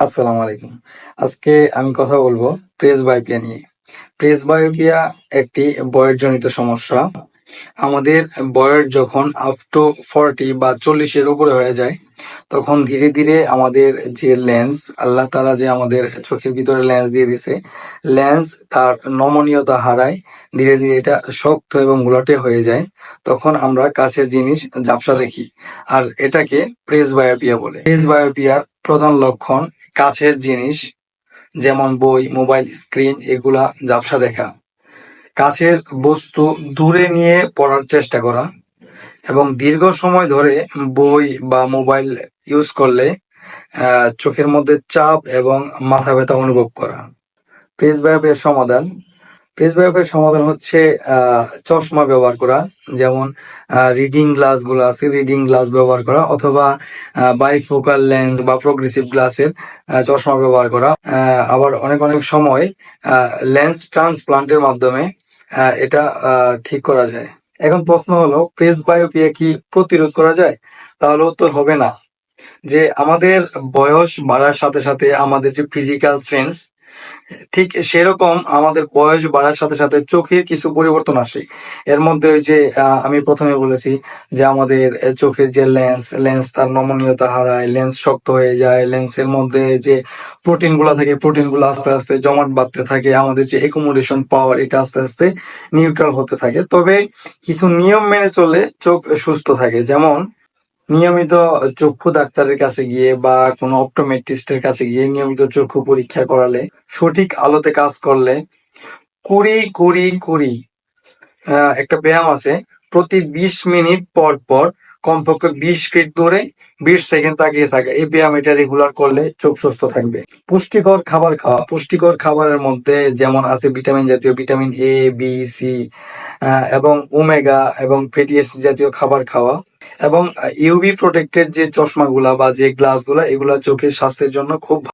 আসসালামু আলাইকুম। আজকে আমি কথা বলবো প্রেসবায়োপিয়া নিয়ে। প্রেসবায়োপিয়া একটি বয়সজনিত সমস্যা। আমাদের বয়স যখন আপ টু 40 বা 40 এর উপরে হয়ে যায়, তখন ধীরে ধীরে আমাদের যে লেন্স, আল্লাহ তাআলা যে আমাদের চোখের ভিতরে লেন্স দিয়ে দিছে, লেন্স তার নমনীয়তা হারায়। ধীরে ধীরে এটা শক্ত এবং ঘোলাটে হয়ে যায়। তখন আমরা কাছের জিনিস ঝাপসা দেখি। আর এটাকে প্রেসবায়োপিয়া বলে। প্রেসবায়োপিয়ার প্রধান লক্ষণ কাছের জিনিস যেমন বই, মোবাইল স্ক্রিন এগুলা ঝাপসা দেখা, কাছের বস্তু দূরে নিয়ে পড়ার চেষ্টা করা এবং দীর্ঘ সময় ধরে বই বা মোবাইল ইউজ করলে চোখের মধ্যে চাপ এবং মাথা ব্যথা অনুভব করা। প্রেসবায়োপিয়ার সমাধান প্রেসবায়োপিয়ার সমাধান হচ্ছে চশমা ব্যবহার করা, যেমন রিডিং গ্লাস গুলো আছে, রিডিং গ্লাস ব্যবহার করা, অথবা বাইফোকাল লেন্স বা প্রোগ্রেসিভ গ্লাসের চশমা ব্যবহার করা। আবার অনেক অনেক সময় লেন্স ট্রান্সপ্লান্টের মাধ্যমে এটা ঠিক করা যায়। এখন প্রশ্ন হলো, প্রেসবায়োপিয়া কি প্রতিরোধ করা যায়? তাহলে উত্তর হবে না। যে আমাদের বয়স বাড়ার সাথে সাথে আমাদের যে ফিজিক্যাল চেঞ্জ, ঠিক সেরকম আমাদের বয়স বাড়ার সাথে সাথে চোখের কিছু পরিবর্তন আসে। এর মধ্যে ওই যে আমি প্রথমে বলেছি যে আমাদের চোখের যে লেন্স তার নমনীয়তা হারায়, লেন্স শক্ত হয়ে যায়, লেন্সের মধ্যে যে প্রোটিন গুলা থাকে, প্রোটিন গুলো আস্তে আস্তে জমাট বাঁধতে থাকে, আমাদের যে একুমুলেশন পাওয়ার এটা আস্তে আস্তে নিউট্রাল হতে থাকে। তবে কিছু নিয়ম মেনে চললে চোখ সুস্থ থাকে। যেমন নিয়মিত চক্ষু ডাক্তারের কাছে গিয়ে বা কোনো অপটোমেট্রিস্টের কাছে গিয়ে নিয়মিত চক্ষু পরীক্ষা করালে, সঠিক আলোতে কাজ করলে, কুড়ি কুড়ি কুড়ি একটা ব্যায়াম আছে, প্রতি 20 মিনিট পর পর কমপক্ষে 20 ফিট দূরে 20 সেকেন্ড তাকিয়ে থাকা, এই ব্যায়াম এটা রেগুলার করলে চোখ সুস্থ থাকবে। পুষ্টিকর খাবার খাওয়া, পুষ্টিকর খাবারের মধ্যে যেমন আছে ভিটামিন জাতীয়, ভিটামিন এ, বি, সি এবং ওমেগা এবং ফ্যাটি অ্যাসিড জাতীয় খাবার খাওয়া, এবং ইউভি প্রোটেক্টেড যে চশমাগুলা বা যে গ্লাসগুলা, এগুলা চোখের স্বাস্থ্যের জন্য খুব